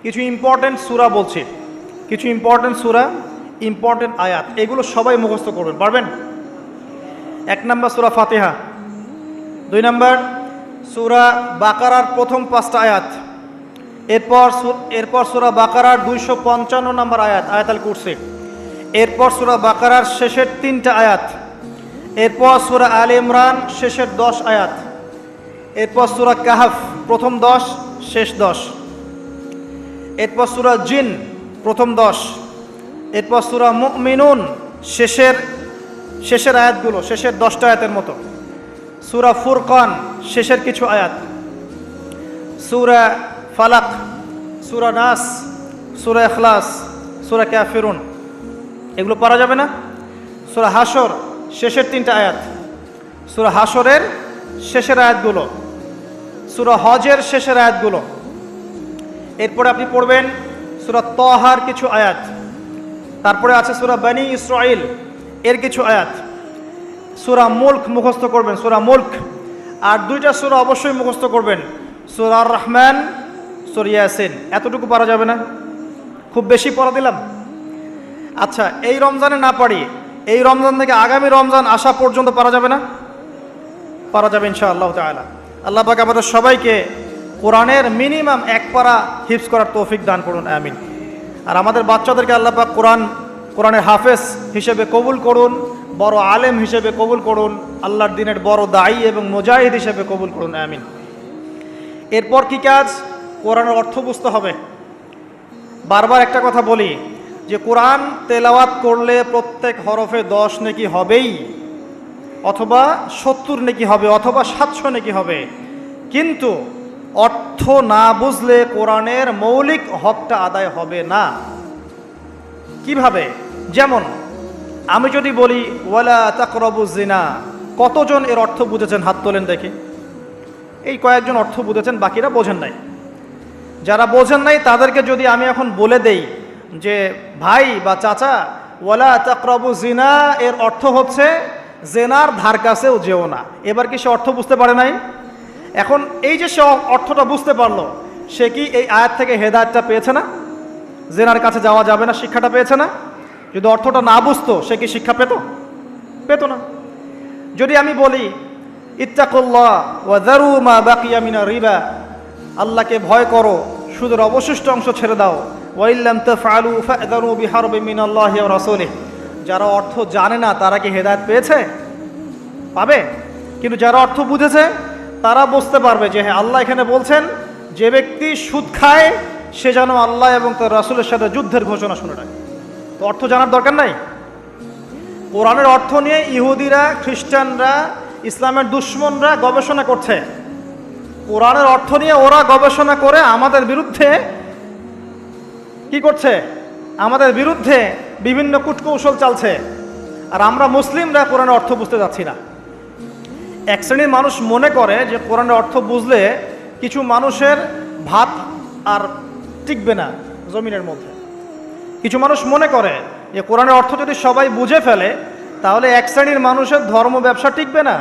কিছু ইম্পর্টেন্ট সূরা বলছি, কিছু ইম্পর্টেন্ট সূরা, ইম্পর্টেন্ট আয়াত, এগুলো সবাই মুখস্থ করবেন, পারবেন? 1 নম্বর সূরা ফাতিহা, 2 নম্বর সূরা বাকারার প্রথম 5টা আয়াত, এরপর সূরা বাকারার 255 নম্বর আয়াত আয়াতুল কুরসি, এরপর সূরা বাকারার শেষের 3টা আয়াত, এরপর সূরা আলে ইমরান শেষের 10 আয়াত, এরপর সূরা কাহফ প্রথম 10 শেষ 10, এরপর সূরা জিন প্রথম 10, এরপর সূরা মুমিনুন শেষের আয়াতগুলো, শেষের 10টা আয়াতের মতো, সূরা ফুরকান শেষের কিছু আয়াত, সূরা ফালাক, সূরা নাস, সূরা ইখলাস, সূরা কাফিরুন, এগুলো পড়া যাবে না? সূরা হাশর শেষের 3টা আয়াত, সূরা হাশরের শেষের আয়াতগুলো, সূরা হজের শেষের আয়াতগুলো, এরপরে আপনি পড়বেন সূরা তাহার কিছু আয়াত, তারপরে আছে সূরা বনী ইসরাইল এর কিছু আয়াত, সূরা মুলক মুখস্থ করবেন, সূরা মুলক, আর 2টা সূরা অবশ্যই মুখস্থ করবেন, সূরা আর রহমান, সূরা ইয়াসিন। এতটুকু পারা যাবে না? খুব বেশি পড়া দিলাম? আচ্ছা, এই রমজানে না পারি, এই রমজান থেকে আগামী রমজান আসা পর্যন্ত পারা যাবে না? পারা যাবে ইনশাআল্লাহ তাআলা। আল্লাহ পাক আমাদের সবাইকে কোরআনের মিনিমাম 1 পারা হিফজ করার তৌফিক দান করুন, আমিন। আর আমাদের বাচ্চাদেরকে আল্লাহ পাক কোরআনের হাফেজ হিসেবে কবুল করুন, বড় আলেম হিসেবে কবুল করুন, আল্লাহর দিনের বড় দায়ী এবং মুজাহিদ হিসেবে কবুল করুন, আমিন। এরপর কি কাজ? কোরআনের অর্থ বুঝতে হবে। বারবার একটা কথা বলি যে কোরআন তেলাওয়াত করলে প্রত্যেক হরফে 10 নেকি হবেই, অথবা 70 নেকি হবে, অথবা 700 নেকি হবে, কিন্তু অর্থ না বুঝলে কোরআনের মৌলিক হকটা আদায় হবে না। কিভাবে? যেমন আমি যদি বলি ওয়ালা তাকরাবু জিনা, কতজন এর অর্থ বুঝেছেন? হাত তোলেন দেখি। এই কয়েকজন অর্থ বুঝেছেন, বাকিরা বোঝেন নাই। যারা বোঝেন নাই তাদেরকে যদি আমি এখন বলে দেই যে ভাই বা চাচা, ওয়ালা তাকরাবু জিনা এর অর্থ হচ্ছে জেনার ধার কাছেও যেও না, এবার কি সে অর্থ বুঝতে পারে নাই? এখন এই যে সে অর্থটা বুঝতে পারলো, সে কি এই আয়াত থেকে হেদায়েতটা পেয়েছে না? জেনার কাছে যাওয়া যাবে না শিক্ষাটা পেয়েছে না? যদি অর্থটা না বুঝতো, সে কি শিক্ষা পেত না। যদি আমি বলি ইত্তাকুল্লাহ ওয়া যারু মা বাকিয়া মিনার রিবা, আল্লাহকে ভয় করো, সুদের অবশিষ্ট অংশ ছেড়ে দাও, ওয়া ইল্লাম তাফআলু ফা'যারু বিহারবিন মিনাল্লাহি ওয়া রাসূলিহি, যারা অর্থ জানে না তারা কি হেদায়েত পেয়েছে? পাবে। কিন্তু যারা অর্থ বুঝেছে তারা বুঝতে পারবে যে হ্যাঁ, আল্লাহ এখানে বলছেন যে ব্যক্তি সুদ খায় সে যেন আল্লাহ এবং তার রাসূলের সাথে যুদ্ধের ঘোষণা শুনে রাখে। তো অর্থ জানার দরকার নাই। কোরআনের অর্থ নিয়ে ইহুদিরা, খ্রিস্টানরা, ইসলামের দুশমনরা গবেষণা করছে। কোরআনের অর্থ নিয়ে ওরা গবেষণা করে আমাদের বিরুদ্ধে কি করছে? আমাদের বিরুদ্ধে বিভিন্ন কূটকৌশল চালছে। আর আমরা মুসলিমরা কোরআনের অর্থ বুঝতে যাচ্ছি না। এক শ্রেণীর মানুষ মনে করে যে কোরআনের অর্থ বুঝলে কিছু মানুষের ভাত আর টিকবে না জমিনের মধ্যে। কিছু মানুষ মনে করে যে কোরআনের অর্থ যদি সবাই বুঝে ফেলে তাহলে এক শ্রেণীর মানুষের ধর্ম ব্যবসা টিকবে না।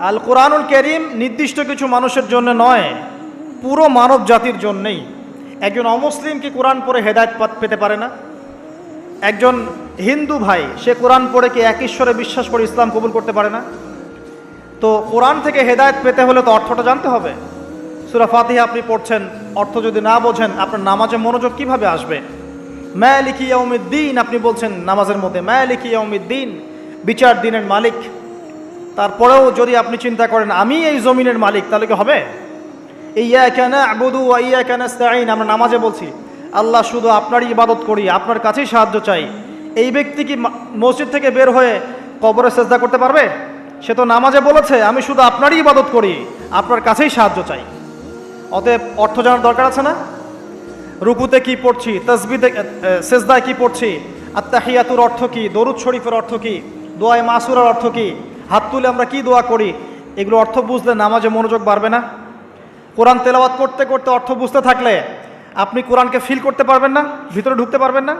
আল কোরআনুল কারীম নির্দিষ্ট কিছু মানুষের জন্য নয়, পুরো মানব জাতির জন্যেই। একজন অমুসলিম কি কোরআন পড়ে হেদায়েত পেতে পারে না? একজন হিন্দু ভাই সে কোরআন পড়ে কি এক ঈশ্বরে বিশ্বাস করে ইসলাম কবুল করতে পারে না? তো কোরআন থেকে হেদায়েত পেতে হলে তো অর্থটা জানতে হবে। সূরা ফাতিহা আপনি পড়ছেন, অর্থ যদি না বোঝেন আপনার নামাজে মনোযোগ কিভাবে আসবে? মালিকি ইয়াউমিদ্দিন আপনি বলছেন নামাজের মধ্যে, মালিকি ইয়াউমিদ্দিন, বিচার দিনের মালিক। তারপরেও যদি আপনি চিন্তা করেন আমি এই জমিনের মালিক, তাহলে কি হবে? ইয়াকা না'বুদু ওয়া ইয়াকা নাস্তাঈন, আমরা নামাজে বলছি আল্লাহ শুধু আপনারই ইবাদত করি, আপনার কাছেই সাহায্য চাই। এই ব্যক্তি কি মসজিদ থেকে বের হয়ে কবরে সেজদা করতে পারবে? সে তো নামাজে বলেছে আমি শুধু আপনারই ইবাদত করি, আপনার কাছেই সাহায্য চাই। অতএব অর্থ জানার দরকার আছে না? রুকুতে কি পড়ছি, তাসবিহতে সেজদায় কি পড়ছি, আত্তাহিয়াতুর অর্থ কি, দরুদ শরীফের অর্থ কি, দোয়ায়ে মাসুরার অর্থ কি, হাত তুলে আমরা কি দোয়া করি, এগুলো অর্থ বুঝলে নামাজে মনোযোগ বাড়বে না? কোরআন তেলাওয়াত করতে করতে অর্থ বুঝতে থাকলে আপনি কোরআনকে ফিল করতে পারবেন না, ভিতরে ঢুকতে পারবেন না।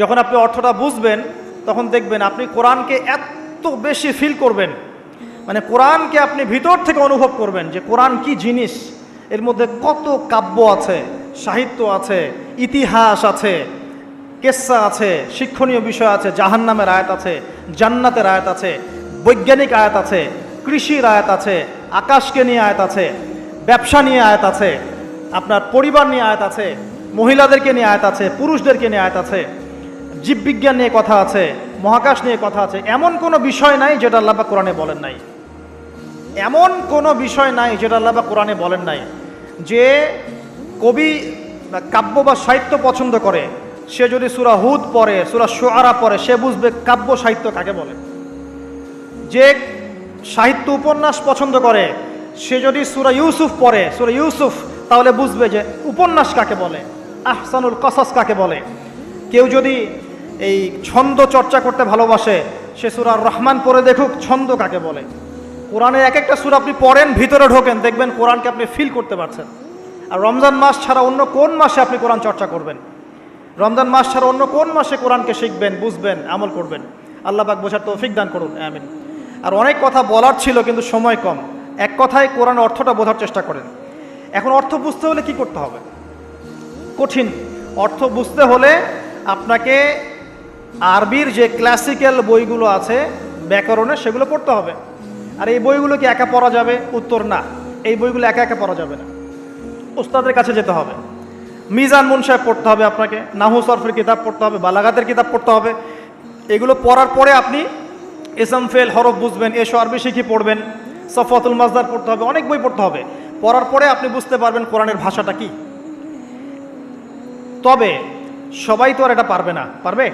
যখন আপনি অর্থটা বুঝবেন তখন দেখবেন আপনি কোরআনকে এত বেশি ফিল করবেন, মানে কোরআনকে আপনি ভিতর থেকে অনুভব করবেন যে কোরআন কি জিনিস, এর মধ্যে কত কাব্য আছে, সাহিত্য আছে, ইতিহাস আছে, কেসা আছে, শিক্ষণীয় বিষয় আছে, জাহান্নামের আয়াত আছে, জান্নাতের আয়াত আছে, বৈজ্ঞানিক আয়াত আছে, কৃষির আয়াত আছে, আকাশকে নিয়ে আয়াত আছে, ব্যবসা নিয়ে আয়াত আছে, আপনার পরিবার নিয়ে আয়াত আছে, মহিলাদেরকে নিয়ে আয়াত আছে, পুরুষদেরকে নিয়ে আয়াত আছে, জীববিজ্ঞান নিয়ে কথা আছে, মহাকাশ নিয়ে কথা আছে। এমন কোনো বিষয় নাই যেটা আল্লাহ পাক কোরআনে বলেন নাই। এমন কোনো বিষয় নাই যেটা আল্লাহ পাক কোরআনে বলেন নাই। যে কবি কাব্য বা সাহিত্য পছন্দ করে সে যদি সূরা হুদ পড়ে, সূরা শুআরা পড়ে, সে বুঝবে কাব্য সাহিত্য কাকে বলে। যে সাহিত্য উপন্যাস পছন্দ করে সে যদি সূরা ইউসুফ পড়ে, সূরা ইউসুফ, তাহলে বুঝবে যে উপন্যাস কাকে বলে, আহসানুল কসাস কাকে বলে। কেউ যদি এই ছন্দ চর্চা করতে ভালোবাসে সে সূরা রহমান পড়ে দেখুক ছন্দ কাকে বলে। কোরআনের এক একটা সূরা আপনি পড়েন, ভিতরে ঢোকেন, দেখবেন কোরআনকে আপনি ফিল করতে পারছেন। আর রমজান মাস ছাড়া অন্য কোন মাসে আপনি কোরআন চর্চা করবেন? রমজান মাস ছাড়া অন্য কোন মাসে কোরআনকে শিখবেন, বুঝবেন, আমল করবেন? আল্লাহ পাক বোঝার তৌফিক দান করুন, আমিন। আর অনেক কথা বলার ছিল কিন্তু সময় কম। এক কথায় কোরআন অর্থটা বোঝার চেষ্টা করেন। এখন অর্থ বুঝতে হলে কি করতে হবে? কঠিন। অর্থ বুঝতে হলে আপনাকে আরবির যে ক্লাসিক্যাল বইগুলো আছে ব্যাকরণের, সেগুলো পড়তে হবে। আর এই বইগুলো কি একা পড়া যাবে? উত্তর না, এই বইগুলো একা একা পড়া যাবে না, উস্তাদের কাছে যেতে হবে। মিজান মুনসাহেব পড়তে হবে আপনাকে, নাহু সরফের কিতাব পড়তে হবে, বালাগাতের কিতাব পড়তে হবে। এগুলো পড়ার পরে আপনি ইসম ফেল হরফ বুঝবেন, এসো আরবি শিখি পড়বেন, সফওয়াতুল মাজদার পড়তে হবে, অনেক বই পড়তে হবে। পড়ার পরে আপনি বুঝতে পারবেন কোরআনের ভাষাটা কি। তবে সবাই তো আর এটা পারবে না, পারবে?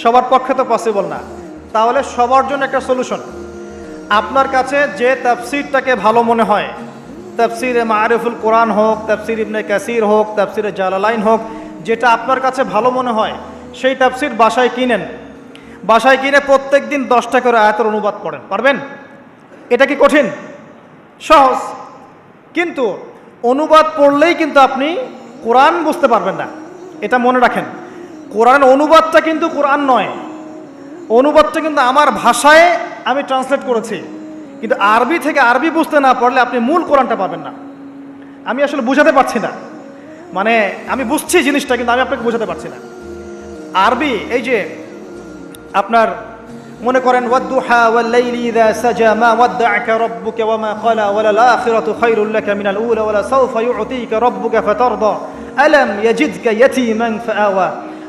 সবার পক্ষে তো পসিবল না। তাহলে সবার জন্য একটা সলিউশন, আপনার কাছে যে তাফসিরটাকে ভালো মনে হয়, তাফসিরে মারিফুল কোরআন হোক, তাফসির ইবনে কাসির হোক, তাফসিরে জালালাইন হোক, যেটা আপনার কাছে ভালো মনে হয় সেই তাফসির বাসায় কিনেন। বাসায় কিনে প্রত্যেক দিন 10টা করে আয়াতের অনুবাদ পড়েন। পারবেন? এটা কি কঠিন? সহজ। কিন্তু অনুবাদ পড়লেই কিন্তু আপনি কোরআন বুঝতে পারবেন না, এটা মনে রাখেন। কোরআন অনুবাদটা কিন্তু কোরআন নয়, অনুবাদটা কিন্তু আমার ভাষায় আমি ট্রান্সলেট করেছি। কিন্তু আরবি থেকে আরবি বুঝতে না পারলে আপনি মূল কোরআনটা পাবেন না। আমি আসলে বুঝাতে পারছি না, মানে আমি বুঝছি জিনিসটা কিন্তু আমি আপনাকে বোঝাতে পারছি না। আরবি এই যে আপনার মনে করেন ওয়াদ্দুহা ওয়াল-লাইলি ইযা সাজা মা ওয়াদ্দা'আকা রাব্বুকা ওয়া মা ক্বালা ওয়ালাল আখিরাতু খায়রুল লাকা মিনাল উলা ওয়ালা সাওফা ইউ'তিকা রাব্বুকা ফাতারদা আলাম ইয়াজিদকা ইয়াতীমান ফাআওয়া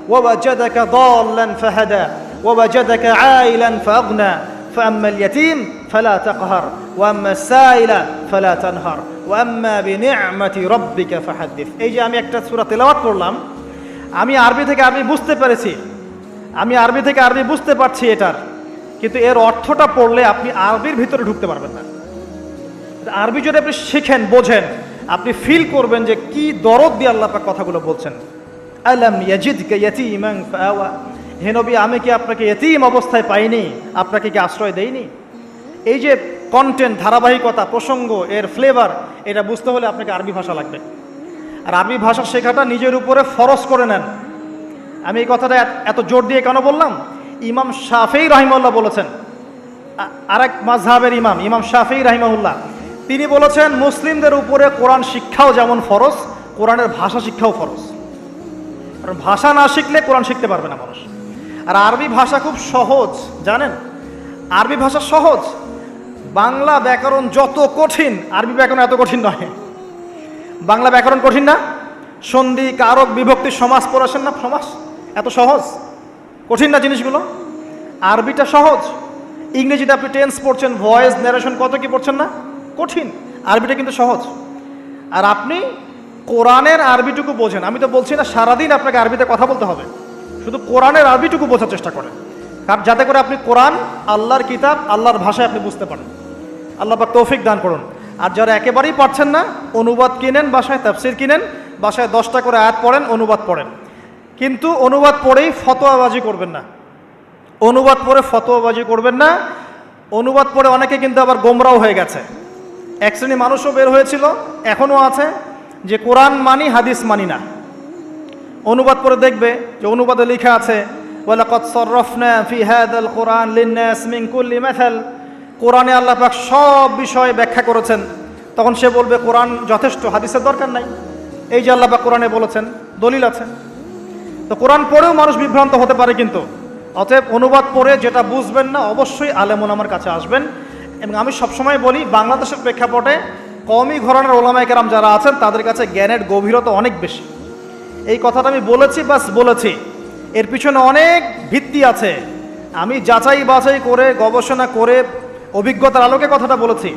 ওয়া ওয়াজাদাকা দাল্লান ফাহাদা ওয়া ওয়াজাদাকা আইলান ফাআগনা فأما اليتيم فلا تقهر وأما السائل فلا تنهر وأما بنعمة ربك فحدث। এই যে আমি একটা সূরা তেলাওয়াত করলাম, আমি আরবি থেকে আরবি বুঝতে পেরেছি, আমি আরবি থেকে আরবি বুঝতে পারছি এটার, কিন্তু এর অর্থটা পড়লে আপনি আরবির ভিতরে ঢুকতে পারবেন না। আরবি যদি আপনি শিখেন, বোঝেন, আপনি ফিল করবেন যে কি দরদ দিয়ে আল্লাহ পাক কথাগুলো বলছেন। আলাম ইয়াজিদকা ইয়াতীমান ফাআওয়া, হে নবী আমি কি আপনাকে ইয়তীম অবস্থায় পাইনি, আপনাকে কি আশ্রয় দেইনি? এই যে কন্টেন্ট, ধারাবাহিকতা, প্রসঙ্গ, এর ফ্লেভার, এটা বুঝতে হলে আপনাকে আরবি ভাষা লাগবে। আর আরবি ভাষা শেখাটা নিজের উপরে ফরজ করে নেন। আমি এই কথাটা এত জোর দিয়ে কেন বললাম? ইমাম শাফিঈ রাহিমাহুল্লাহ বলেছেন, আরেক মাযহাবের ইমাম, ইমাম শাফিঈ রাহিমাহুল্লাহ, তিনি বলেছেন মুসলিমদের উপরে কোরআন শিক্ষাও যেমন ফরজ, কোরআনের ভাষা শিক্ষাও ফরজ। কারণ ভাষা না শিখলে কোরআন শিখতে পারবে না মানুষ। আর আরবি ভাষা খুব সহজ, জানেন? আরবি ভাষা সহজ। বাংলা ব্যাকরণ যত কঠিন, আরবি ব্যাকরণ এত কঠিন নয়। বাংলা ব্যাকরণ কঠিন না? সন্ধি, কারক, বিভক্তি, সমাস পড়াছেন না? সমাস এত সহজ, কঠিন না জিনিসগুলো? আরবিটা সহজ। ইংরেজিতে আপনি টেন্স পড়ছেন, ভয়েস, ন্যারেশন, কত কি পড়ছেন না? কঠিন। আরবিটা কিন্তু সহজ। আর আপনি কোরআনের আরবিটুকু বোঝেন। আমি তো বলছি না সারাদিন আপনাকে আরবিতে কথা বলতে হবে, শুধু কোরআনের আরবিটুকু বোঝার চেষ্টা করেন, কারণ যাতে করে আপনি কোরআন, আল্লাহর কিতাব, আল্লাহর ভাষায় আপনি বুঝতে পারেন। আল্লাহ পাক তৌফিক দান করুন। আর যারা একেবারেই পারছেন না, অনুবাদ কিনেন, বাসায় তাফসির কিনেন, বাসায় 10টা করে আয়াত পড়েন, অনুবাদ পড়েন। কিন্তু অনুবাদ পড়েই ফতোয়াবাজি করবেন না, অনুবাদ পড়ে ফতোয়াবাজি করবেন না। অনুবাদ পড়ে অনেকে কিন্তু আবার গোমরাও হয়ে গেছে। এক শ্রেণী মানুষও বের হয়েছিল, এখনও আছে, যে কোরআন মানি, হাদিস মানি না। অনুবাদ পড়ে দেখবে যে অনুবাদে লেখা আছে ওয়ালাকাদ সাররাফনা ফি হাযাল কোরআন লিন-নাস মিন কুল্লি মাসাল, কোরআনে আল্লাহ পাক সব বিষয়ে ব্যাখ্যা করেছেন, তখন সে বলবে কোরআন যথেষ্ট, হাদিসের দরকার নাই, এই যে আল্লাহ পাক কোরআনে বলেছেন, দলিল আছে। তো কোরআন পড়েও মানুষ বিভ্রান্ত হতে পারে, কিন্তু অতএব অনুবাদ পড়ে যেটা বুঝবেন না অবশ্যই আলেম ওলামার কাছে আসবেন। এবং আমি সবসময় বলি, বাংলাদেশের প্রেক্ষাপটে কওমি ঘরানার ওলামায়ে কেরাম যারা আছেন তাদের কাছে জ্ঞানের গভীরতা অনেক বেশি। এই কথাটা আমি বলেছি, বাস বলেছি, এর পিছনে অনেক ভিত্তি আছে। আমি যাচাই বাছাই করে গবেষণা করে অভিজ্ঞতার আলোকে কথাটা বলেছি।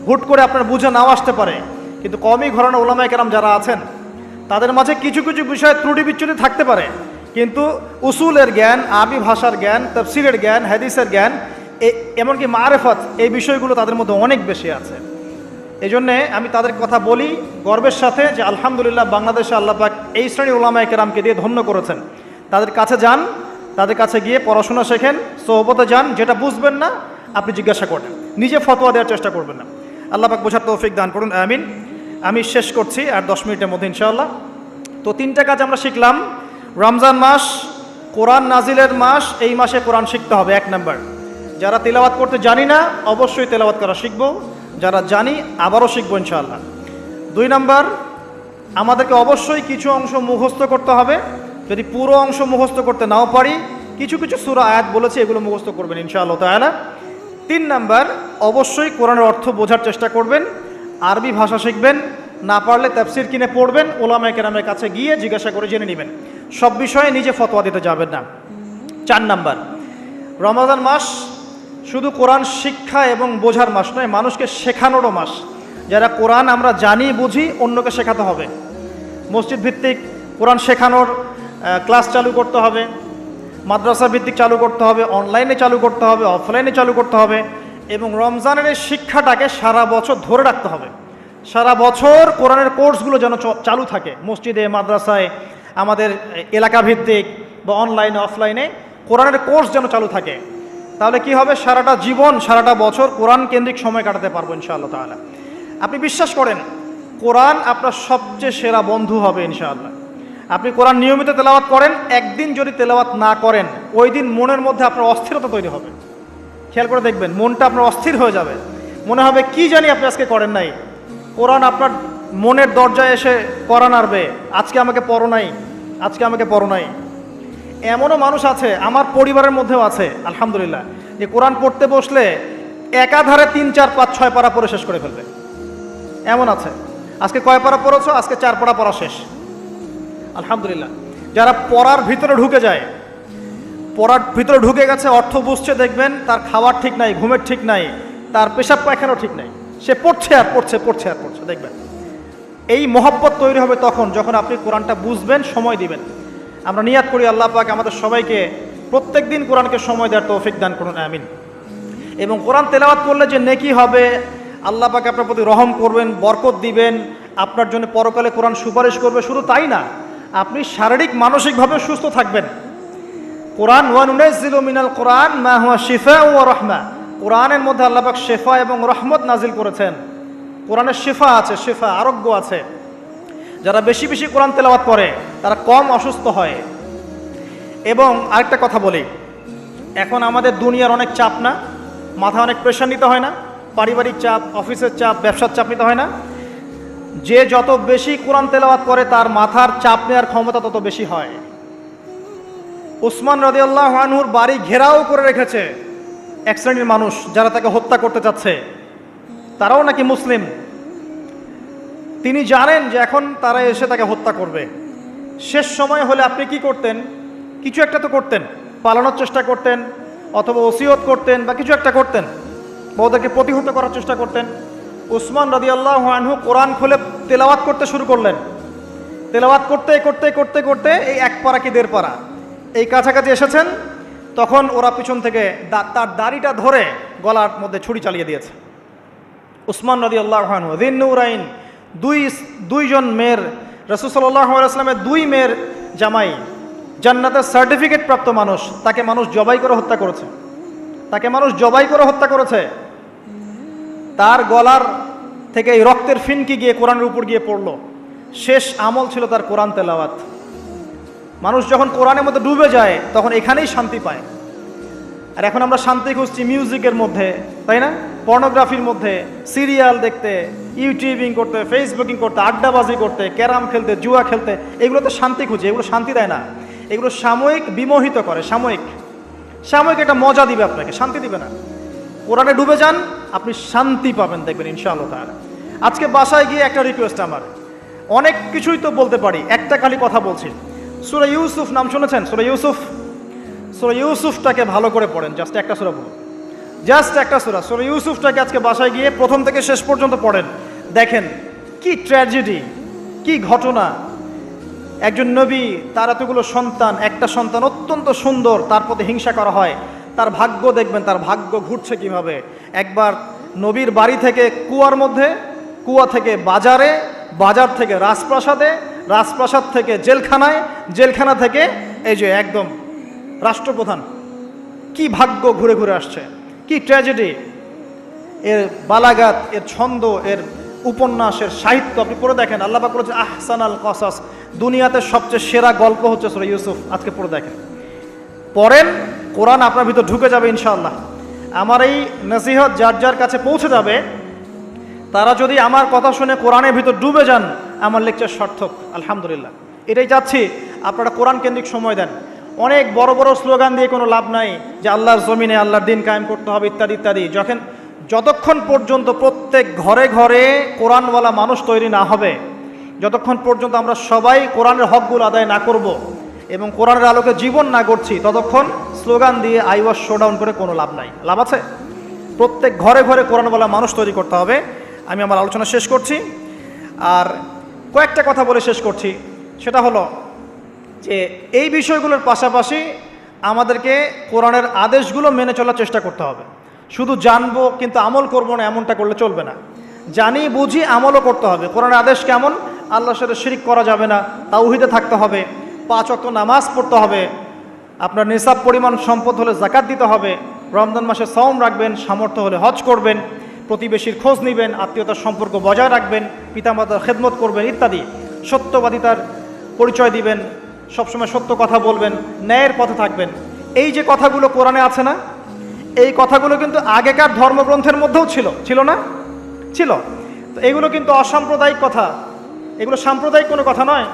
হুট করে আপনার বুঝে নাও আসতে পারে, কিন্তু কওমি ঘরানার ওলামায়ে কেরাম যারা আছেন তাদের মাঝে কিছু কিছু বিষয়ে ত্রুটি বিচ্যুতি থাকতে পারে, কিন্তু উসুলের জ্ঞান, আরবি ভাষার জ্ঞান, তাফসীরের জ্ঞান, হাদিসের জ্ঞান, এমনকি মারেফত, এই বিষয়গুলো তাদের মধ্যে অনেক বেশি আছে। এই জন্যে আমি তাদের কথা বলি গর্বের সাথে যে আলহামদুলিল্লাহ বাংলাদেশে আল্লাহ পাক এই শ্রেণীর উলামায়ে কেরামকে দিয়ে ধন্য করেছেন। তাদের কাছে যান, তাদের কাছে গিয়ে পড়াশোনা শেখেন, সোহবতে যান, যেটা বুঝবেন না আপনি জিজ্ঞাসা করেন, নিজে ফতোয়া দেওয়ার চেষ্টা করবেন না। আল্লাহ পাক বোঝার তৌফিক দান করুন, আমিন। আমি শেষ করছি আর 10 মিনিটের মধ্যে ইনশাআল্লাহ। তো 3টা কাজ আমরা শিখলাম। রমজান মাস কোরআন নাজিলের মাস, এই মাসে কোরআন শিখতে হবে 1 নাম্বার। যারা তেলাওয়াত করতে জানি না অবশ্যই তেলাওয়াত করা শিখব, যারা জানি আবারও শিখবো ইনশাআল্লাহ। 2 নাম্বার, আমাদেরকে অবশ্যই কিছু অংশ মুখস্থ করতে হবে। যদি পুরো অংশ মুখস্থ করতে নাও পারি, কিছু কিছু সূরা আয়াত বলেছি এগুলো মুখস্থ করবেন ইনশাআল্লাহ তাআলা। 3 নাম্বার, অবশ্যই কোরআনের অর্থ বোঝার চেষ্টা করবেন, আরবি ভাষা শিখবেন, না পারলে তাফসীর কিনে পড়বেন, ওলামায়ে কেরামের কাছে গিয়ে জিজ্ঞাসা করে জেনে নেবেন, সব বিষয়ে নিজে ফতোয়া দিতে যাবেন না। 4 নাম্বার, রমজান মাস শুধু কোরআন শিক্ষা এবং বোঝার মাস নয়, মানুষকে শেখানোরও মাস। যারা কোরআন আমরা জানি বুঝি, অন্যকে শেখাতে হবে। মসজিদ ভিত্তিক কোরআন শেখানোর ক্লাস চালু করতে হবে, মাদ্রাসা ভিত্তিক চালু করতে হবে, অনলাইনে চালু করতে হবে, অফলাইনে চালু করতে হবে। এবং রমজানের এই শিক্ষাটাকে সারা বছর ধরে রাখতে হবে। সারা বছর কোরআনের কোর্সগুলো যেন চালু থাকে, মসজিদে, মাদ্রাসায়, আমাদের এলাকা ভিত্তিক বা অনলাইনে অফলাইনে কোরআনের কোর্স যেন চালু থাকে। তাহলে কি হবে, সারাটা জীবন, সারাটা বছর কোরআন কেন্দ্রিক সময় কাটাতে পারবো ইনশাআল্লাহ তাআলা। আপনি বিশ্বাস করেন, কোরআন আপনার সবচেয়ে সেরা বন্ধু হবে ইনশাআল্লাহ। আপনি কোরআন নিয়মিত তেলাওয়াত করেন, একদিন যদি তেলাওয়াত না করেন, ওই দিন মনের মধ্যে আপনার অস্থিরতা তৈরি হবে। খেয়াল করে দেখবেন, মনটা আপনার অস্থির হয়ে যাবে, মনে হবে কি জানি আপনি আজকে করেন নাই। কোরআন আপনার মনের দরজায় এসে করা নাড়বে, আজকে আমাকে পড়ো নাই, আজকে আমাকে পড়ো নাই। এমনও মানুষ আছে, আমার পরিবারের মধ্যেও আছে আলহামদুলিল্লাহ, যে কোরআন পড়তে বসলে একাধারে 3, 4, 5, 6 পারা পড়ে শেষ করে ফেলবে। এমন আছে, আজকে কয় পারা পড়েছো, আজকে 4 পারা পড়া শেষ, আলহামদুলিল্লাহ। যারা পড়ার ভিতরে ঢুকে যায়, পড়ার ভিতরে ঢুকে গেছে, অর্থ বুঝছে, দেখবেন তার খাওয়ার ঠিক নাই, ঘুমের ঠিক নাই, তার পেশাব পায়খানাও ঠিক নাই, সে পড়ছে আর পড়ছে, পড়ছে আর পড়ছে। দেখবেন এই মহব্বত তৈরি হবে তখন, যখন আপনি কোরআনটা বুঝবেন, সময় দিবেন। আমরা নিয়াত করি আল্লাহ পাক আমাদের সবাইকে প্রত্যেক দিন কোরআনকে সময় দেওয়ার তৌফিক দান করুন, আমিন। এবং কোরআন তেলাওয়াত করলে যে নেকি হবে, আল্লাহ পাক আপনার প্রতি রহম করবেন, বরকত দিবেন, আপনার জন্য পরকালে কোরআন সুপারিশ করবে। শুধু তাই না, আপনি শারীরিক মানসিকভাবে সুস্থ থাকবেন। কোরআন ওয়া নুনাজ্জিলু মিনাল কোরআন মা হুয়া শিফাউ ওয়া রাহমা, কোরআনের মধ্যে আল্লাহ পাক শিফা এবং রহমত নাজিল করেছেন। কোরআনের শিফা আছে, শিফা আরোগ্য আছে। যারা বেশি বেশি কোরআন তেলাওয়াত করে তারা কম অসুস্থ হয়। এবং আরেকটা কথা বলি, এখন আমাদের দুনিয়ার অনেক চাপ না, মাথা অনেক প্রেশার নিতে হয় না, পারিবারিক চাপ, অফিসের চাপ, ব্যবসার চাপ নিতে হয় না। যে যত বেশি কোরআন তেলাওয়াত করে তার মাথার চাপ নেওয়ার ক্ষমতা তত বেশি হয়। উসমান রাদিয়াল্লাহু আনহুর বাড়ি ঘেরাও করে রেখেছে এক শ্রেণীর মানুষ, যারা তাকে হত্যা করতে চাচ্ছে। তারাও নাকি মুসলিম। তিনি জানেন যে এখন তারা এসে তাকে হত্যা করবে। শেষ সময় হলে আপনি কি করতেন? কিছু একটা তো করতেন, পালানোর চেষ্টা করতেন, অথবা ওসিয়ত করতেন, বা কিছু একটা করতেন, বা ওদেরকে প্রতিহত করার চেষ্টা করতেন। উসমান রাদিয়াল্লাহু আনহু কোরআন খুলে তেলাওয়াত করতে শুরু করলেন। তেলাওয়াত করতে করতে করতে করতে এই 1 পারা কি 1.5 পারা এই কাছাকাছি এসেছেন, তখন ওরা পিছন থেকে তার দাড়িটা ধরে গলার মধ্যে ছুরি চালিয়ে দিয়েছে। উসমান রাদিয়াল্লাহু আনহু যিন্নুরাইন, দুইজন মেয়ের, রাসূল সাল্লাল্লাহু আলাইহি ওয়াসাল্লামের 2 মেয়ের জামাই, জান্নাতের সার্টিফিকেট প্রাপ্ত মানুষ, তাকে মানুষ জবাই করে হত্যা করেছে। তাকে মানুষ জবাই করে হত্যা করেছে। তার গলার থেকে এই রক্তের ফিনকি গিয়ে কোরআনের উপর গিয়ে পড়লো। শেষ আমল ছিল তার কোরআন তেলাওয়াত। মানুষ যখন কোরআনের মধ্যে ডুবে যায় তখন এখানেই শান্তি পায়। আর এখন আমরা শান্তি খুঁজছি মিউজিকের মধ্যে, তাই না? পর্নোগ্রাফির মধ্যে, সিরিয়াল দেখতে, ইউটিউবিং করতে, ফেসবুকিং করতে, আড্ডাবাজি করতে, ক্যারাম খেলতে, জুয়া খেলতে, এগুলোতে শান্তি খুঁজে। এগুলো শান্তি দেয় না, এগুলো সাময়িক বিমোহিত করে, সাময়িক একটা মজা দিবে আপনাকে, শান্তি দিবে না। কোরআনে ডুবে যান, আপনি শান্তি পাবেন, দেখবেন ইনশাআল্লাহ তাআলা। আজকে বাসায় গিয়ে একটা রিকোয়েস্ট আমার, অনেক কিছুই তো বলতে পারি, একটা খালি কথা বলছি। সূরা ইউসুফ নাম শুনেছেন? সূরা ইউসুফটাকে ভালো করে পড়েন, জাস্ট একটা সূরা পড়ুন, জাস্ট একটা সূরা। সূরা ইউসুফটাকে আজকে বাসায় গিয়ে প্রথম থেকে শেষ পর্যন্ত পড়েন, দেখেন কি ট্র্যাজেডি, কি ঘটনা। একজন নবী, তার এতগুলো সন্তান, একটা সন্তান অত্যন্ত সুন্দর, তার প্রতি হিংসা করা হয়। তার ভাগ্য দেখবেন, তার ভাগ্য ঘুরছে কিভাবে। একবার নবীর বাড়ি থেকে কুয়ার মধ্যে, কুয়া থেকে বাজারে, বাজার থেকে রাজপ্রাসাদে, রাজপ্রাসাদ থেকে জেলখানায়, জেলখানা থেকে এই যে একদম রাষ্ট্রপ্রধান। কি ভাগ্য ঘুরে ঘুরে আসছে, কি ট্র্যাজেডি। এর বালাগাত, এর ছন্দ, এর উপন্যাসের সাহিত্য আপনি পড়ে দেখেন। আল্লাহ পাক বলেছেন আহসানাল কসাস, দুনিয়াতে সবচেয়ে সেরা গল্প হচ্ছে সূরা ইউসুফ। আজকে পড়ে দেখেন, পড়েন, কোরআন আপনার ভিতর ঢুকে যাবে ইনশাআল্লাহ। আমার এই নসিহত যার যার কাছে পৌঁছে যাবে, তারা যদি আমার কথা শুনে কোরআনের ভিতর ডুবে যান, আমার লেকচার সার্থক, আলহামদুলিল্লাহ। এটাই চাচ্ছি, আপনারা কোরআন কেন্দ্রিক সময় দেন। অনেক বড় বড় স্লোগান দিয়ে কোনো লাভ নাই যে আল্লাহর জমিনে আল্লাহর দিন কায়েম করতে হবে ইত্যাদি ইত্যাদি। যতক্ষণ পর্যন্ত প্রত্যেক ঘরে ঘরে কোরআনওয়ালা মানুষ তৈরি না হবে, যতক্ষণ পর্যন্ত আমরা সবাই কোরআনের হকগুলো আদায় না করব এবং কোরআনের আলোকে জীবন না গড়ছি, ততক্ষণ স্লোগান দিয়ে আইওয়াস শোডাউন করে কোনো লাভ নাই। লাভ আছে? প্রত্যেক ঘরে ঘরে কোরআনওয়ালা মানুষ তৈরি করতে হবে। আমি আমার আলোচনা শেষ করছি, আর কয়েকটা কথা বলে শেষ করছি। সেটা হলো যে এই বিষয়গুলোর পাশাপাশি আমাদেরকে কোরআনের আদেশগুলো মেনে চলার চেষ্টা করতে হবে। শুধু জানবো কিন্তু আমল করবো না, এমনটা করলে চলবে না। জানি বুঝি আমলও করতে হবে। কোরআনের আদেশ কেমন? আল্লাহর সাথে শিরিক করা যাবে না, তাওহীদে থাকতে হবে, 5 ওয়াক্ত নামাজ পড়তে হবে, আপনার নিসাব পরিমাণ সম্পদ হলে যাকাত দিতে হবে, রমজান মাসে সওম রাখবেন, সামর্থ্য হলে হজ করবেন, প্রতিবেশীর খোঁজ নেবেন, আত্মীয়তার সম্পর্ক বজায় রাখবেন, পিতামাতার খেদমত করবেন ইত্যাদি। সত্যবাদিতার পরিচয় দিবেন, সবসময় সত্য কথা বলবেন, ন্যায়ের পথে থাকবেন। এই যে কথাগুলো কোরআনে আছে না, এই কথাগুলো কিন্তু আগেকার ধর্মগ্রন্থের মধ্যেও ছিল না? ছিল। তো এগুলো কিন্তু অসাম্প্রদায়িক কথা, এগুলো সাম্প্রদায়িক কোনো কথা নয়।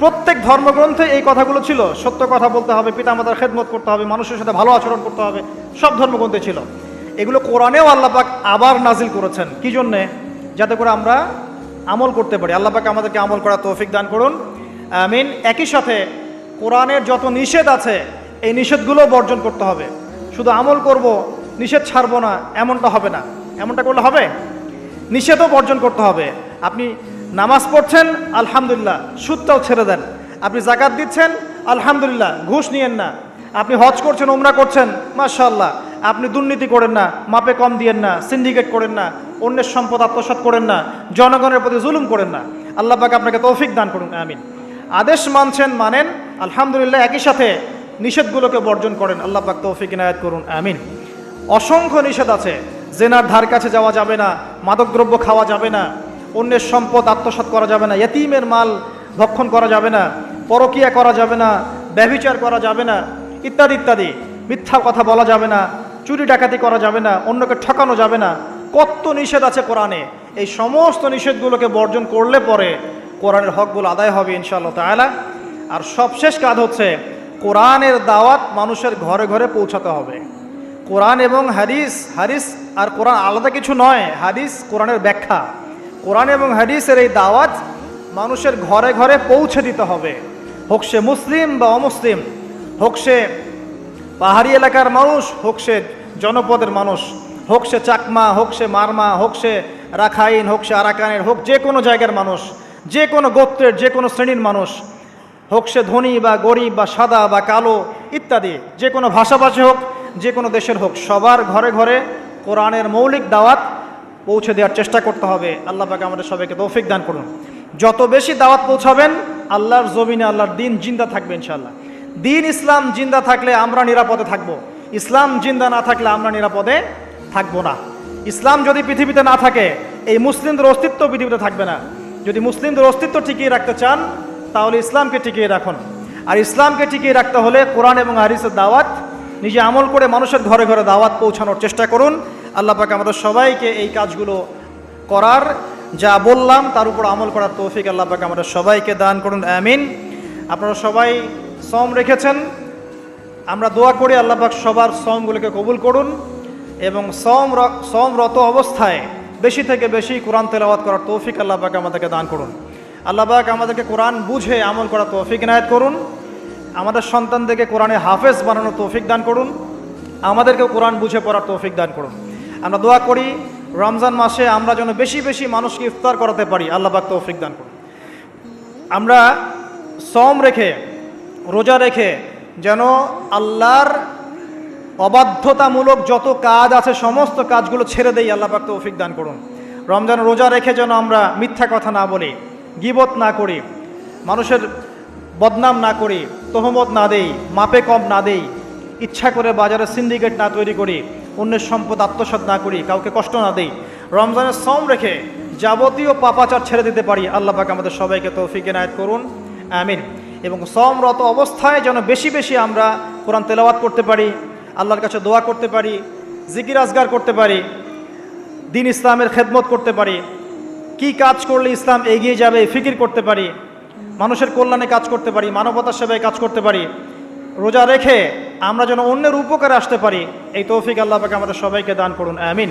প্রত্যেক ধর্মগ্রন্থে এই কথাগুলো ছিল। সত্য কথা বলতে হবে, পিতামাতার খেদমত করতে হবে, মানুষের সাথে ভালো আচরণ করতে হবে, সব ধর্মগ্রন্থে ছিল। এগুলো কোরআনেও আল্লাহ পাক আবার নাজিল করেছেন। কি জন্যে? যাতে করে আমরা আমল করতে পারি। আল্লাহ পাক আমাদেরকে আমল করার তৌফিক দান করুন, আমিন। একই সাথে কোরআনের যত নিষেধ আছে, এই নিষেধগুলো বর্জন করতে হবে। শুধু আমল করব, নিষেধ ছাড়বো না, এমনটা হবে না। এমনটা করলে হবে? নিষেধও বর্জন করতে হবে। আপনি নামাজ পড়ছেন, আলহামদুলিল্লাহ, সুদটাও ছেড়ে দেন। আপনি যাকাত দিচ্ছেন, আলহামদুলিল্লাহ, ঘুষ নিয়েন না। আপনি হজ করছেন, উমরা করছেন, মাশাআল্লাহ, আপনি দুর্নীতি করেন না, মাপে কম দিয়েন না, সিন্ডিকেট করেন না, অন্যের সম্পদ আত্মসাৎ করেন না, জনগণের প্রতি জুলুম করেন না। আল্লাহ পাক আপনাকে তৌফিক দান করুন, আমিন। আদেশ মানছেন, মানেন, আলহামদুলিল্লাহ। একই সাথে নিষেধগুলোকে বর্জন করেন, আল্লাহ পাক তৌফিক ইনায়াত করুন, আমিন। অসংখ্য নিষেধ আছে। জেনার ধার কাছে যাওয়া যাবে না, মাদকদ্রব্য খাওয়া যাবে না, অন্যের সম্পদ আত্মসাৎ করা যাবে না, ইয়েতিমের মাল ভক্ষণ করা যাবে না, পরকীয়া করা যাবে না, ব্যভিচার করা যাবে না ইত্যাদি ইত্যাদি। মিথ্যা কথা বলা যাবে না, চুরি ডাকাতি করা যাবে না, অন্যকে ঠকানো যাবে না। কত নিষেধ আছে কোরআনে। এই সমস্ত নিষেধগুলোকে বর্জন করলে পরে কোরআনের হকগুলো আদায় হবে ইনশাআল্লাহ তাআলা। আর সবশেষ কাজ হচ্ছে কোরআনের দাওয়াত মানুষের ঘরে ঘরে পৌঁছাতে হবে। কোরআন এবং হাদিস, হাদিস আর কোরআন আলাদা কিছু নয়। হাদিস কোরআনের ব্যাখ্যা, কোরআন এবং হাদিসের এই দাওয়াত মানুষের ঘরে ঘরে পৌঁছে দিতে হবে। হোক সে মুসলিম বা অমুসলিম, হোক সে পাহাড়ি এলাকার মানুষ, হোক সে জনপদের মানুষ, হোক সে চাকমা, হোক সে মারমা, হোক সে রাখাইন, হোক সে আরাকানের, হোক যে কোনো জায়গার মানুষ, যে কোনো গোত্রের, যে কোনো শ্রেণীর মানুষ, হোক সে ধনী বা গরিব বা সাদা বা কালো ইত্যাদি, যে কোনো ভাষাভাষী হোক, যে কোনো দেশের হোক, সবার ঘরে ঘরে কোরআনের মৌলিক দাওয়াত পৌঁছে দেওয়ার চেষ্টা করতে হবে। আল্লাহ পাক আমাদের সবাইকে তৌফিক দান করুন। যত বেশি দাওয়াত পৌঁছাবেন, আল্লাহর জমিনে আল্লাহর দিন জিন্দা থাকবে ইনশাআল্লাহ। দিন ইসলাম জিন্দা থাকলে আমরা নিরাপদে থাকব। ইসলাম জিন্দা না থাকলে আমরা নিরাপদে থাকবো না। ইসলাম যদি পৃথিবীতে না থাকে, এই মুসলিমদের অস্তিত্ব পৃথিবীতে থাকবে না। যদি মুসলিমদের অস্তিত্ব টিকিয়ে রাখতে চান, তাহলে ইসলামকে টিকিয়ে রাখুন। আর ইসলামকে টিকিয়ে রাখতে হলে কোরআন এবং হাদিসের দাওয়াত নিজে আমল করে মানুষের ঘরে ঘরে দাওয়াত পৌঁছানোর চেষ্টা করুন। আল্লাহ পাক আমাদের সবাইকে এই কাজগুলো করার যা বললাম তার উপর আমল করার তৌফিক আল্লাহ পাক আমাদের সবাইকে দান করুন, আমিন। আপনারা সবাই সওম রেখেছেন, আমরা দোয়া করি আল্লাহ পাক সবার সওমগুলোকে কবুল করুন এবং সওমরত অবস্থায় বেশি থেকে বেশি কোরআন তেলাওয়াত করার তৌফিক আল্লাহ পাক আমাদেরকে দান করুন। আল্লাহ পাক আমাদেরকে কোরআন বুঝে আমল করার তৌফিক ইনায়েত করুন, আমাদের সন্তানদেরকে কোরআনে হাফেজ বানানোর তৌফিক দান করুন, আমাদেরকেও কোরআন বুঝে পড়ার তৌফিক দান করুন। আমরা দোয়া করি রমজান মাসে আমরা যেন বেশি বেশি মানুষকে ইফতার করাতে পারি, আল্লাহ পাক তৌফিক দান করুন। আমরা সওম রেখে রোজা রেখে যেন আল্লাহর অবাধ্যতামূলক যত কাজ আছে সমস্ত কাজগুলো ছেড়ে দেই, আল্লাহ পাক তৌফিক দান করুন। রমজান রোজা রেখে যেন আমরা মিথ্যা কথা না বলি, গীবত না করি, মানুষের বদনাম না করি, তহমত না দেই, মাপে কম না দেই, ইচ্ছা করে বাজারে সিন্ডিকেট না তৈরি করি, অন্যের সম্পদ আত্মসাৎ না করি, কাউকে কষ্ট না দেই। রমজানের সওম রেখে যাবতীয় পাপাচার ছেড়ে দিতে পারি, আল্লাহ পাক আমাদের সবাইকে তৌফিক ইনায়েত করুন, আমিন। এবং সওমরত অবস্থায় যেন বেশি বেশি আমরা কোরআন তেলাওয়াত করতে পারি, আল্লাহর কাছে দোয়া করতে পারি, জিকির আজগার করতে পারি, দিন ইসলামের খেদমত করতে পারি, কি কাজ করলে ইসলাম এগিয়ে যাবে ফিকির করতে পারি, মানুষের কল্যাণে কাজ করতে পারি, মানবতার সেবায় কাজ করতে পারি। রোজা রেখে আমরা যেন অন্যের উপকারে আসতে পারি, এই তৌফিক আল্লাহ পাক আমাদের সবাইকে দান করুন, আমিন।